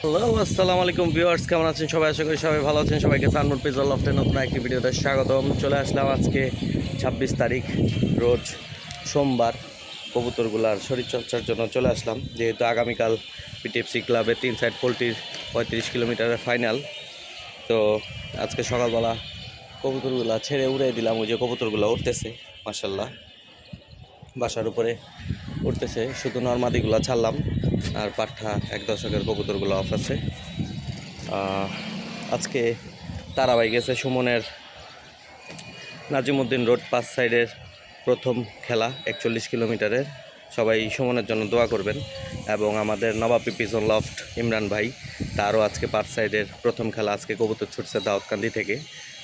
Hello, আসসালামু আলাইকুম viewers, কেমন আছেন সবাই? আশা করি সবাই ভালো আছেন। সবাইকে সানমুন পিজল লফটের নতুন একটি ভিডিওতে স্বাগতম। চলে আসলাম আজকে 26 তারিখ রোজ সোমবার কবুতরগুলার শরীরচর্চার জন্য চলে আসলাম, যেহেতু আগামীকাল পিটিএফসি ক্লাবের 3 সাইড পোলট্রির 35 কিলোমিটারের ফাইনাল। তো আজকে সকালবেলা কবুতরগুলা ছেড়ে উড়ে দিলাম। ওই যে কবুতরগুলো উঠতেছে মাশাল্লাহ, বাসার উপরে উঠতেছে। শুধু নর্মাদিগুলো ছাড়লাম, আর পাঠা এক দশকের কবুতরগুলো অফ আছে। আজকে তারাবাই গেছে সুমনের নাজিমউদ্দিন রোড 5 সাইডের প্রথম খেলা 41 কিলোমিটারের। সবাই সুমনের জন্য দোয়া করবেন। এবং আমাদের নবাবী পিজন লফট ইমরান ভাই, তারও আজকে 5 সাইডের প্রথম খেলা। আজকে কবুতর ছুটছে দাউদকান্দি থেকে,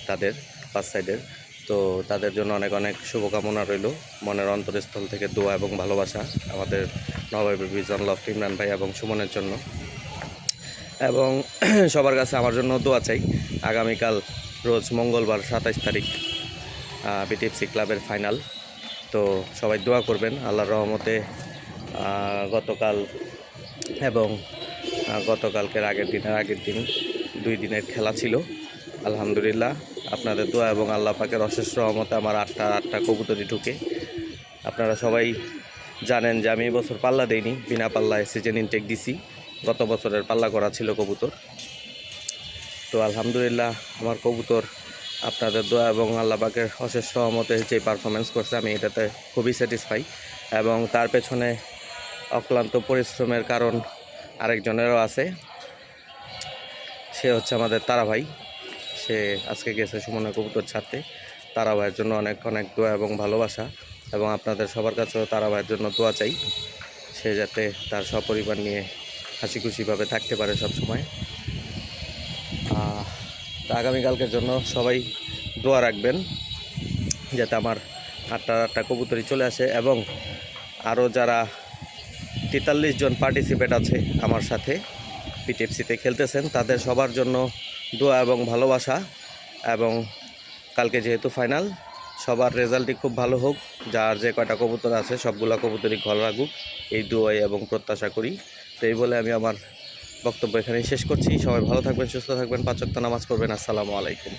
তাদের 5 সাইডের। তো তাদের জন্য অনেক অনেক শুভকামনা রইল। মনের অন্তরস্থল থেকে দোয়া এবং ভালোবাসা আমাদের নবাবী পিজন লফট ইমরান ভাই এবং সুমনের জন্য। এবং সবার কাছে আমার জন্য দোয়া চাই। আগামীকাল রোজ মঙ্গলবার 27 তারিখ বিটিএফসি ক্লাবের ফাইনাল। তো সবাই দোয়া করবেন। আল্লাহর রহমতে গতকাল এবং গতকালকের আগের দিন 2 দিনের খেলা ছিল। আলহামদুলিল্লাহ, আপনাদের দোয়া এবং আল্লাহ পাকের অশেষ রহমতে আমার আটটা কবুতরই ঢুকে। আপনারা সবাই জানেন যে আমি এবছর পাল্লা দেইনি, বিনা পাল্লায় সিজন ইনটেক দিছি। গত বছরের পাল্লা করা ছিল কবুতর। তো আলহামদুলিল্লাহ, আমার কবুতর আপনাদের দোয়া এবং আল্লাহ পাকের অশেষ রহমতে যে পারফরমেন্স করছে, আমি এটাতে খুবই স্যাটিসফাই। এবং তার পেছনে অক্লান্ত পরিশ্রমের কারণ আরেকজনেরও আছে, সে হচ্ছে আমাদের তারা ভাই। সে আজকে গেছে সুমনের কবুতর ছাড়তে। তারা ভাইয়ের জন্য অনেক অনেক দোয়া এবং ভালোবাসা, এবং আপনাদের সবার কাছেও তারা ভাইয়ের জন্য দোয়া চাই। সে যাতে তার সপরিবার নিয়ে হাসি খুশিভাবে থাকতে পারে সবসময়। তো আগামীকালকের জন্য সবাই দোয়া রাখবেন, যাতে আমার আটটা কবুতরই চলে আসে। এবং আরও যারা 43 জন পার্টিসিপেট আছে আমার সাথে পিটিএফসিতে খেলতেছেন, তাদের সবার জন্য দোয়া এবং ভালোবাসা। এবং কালকে যেহেতু ফাইনাল, সবার রেজাল্টই খুব ভালো হোক। যার যে কয়টা কবুতর আছে সবগুলা কবুতরই ঘর রাখুক, এই দোয়াই এবং প্রত্যাশা করি। তো এই বলে আমি আমার বক্তব্য এখানেই শেষ করছি। সবাই ভালো থাকবেন, সুস্থ থাকবেন, 5 ওয়াক্ত নামাজ পড়বেন। আসসালামু আলাইকুম।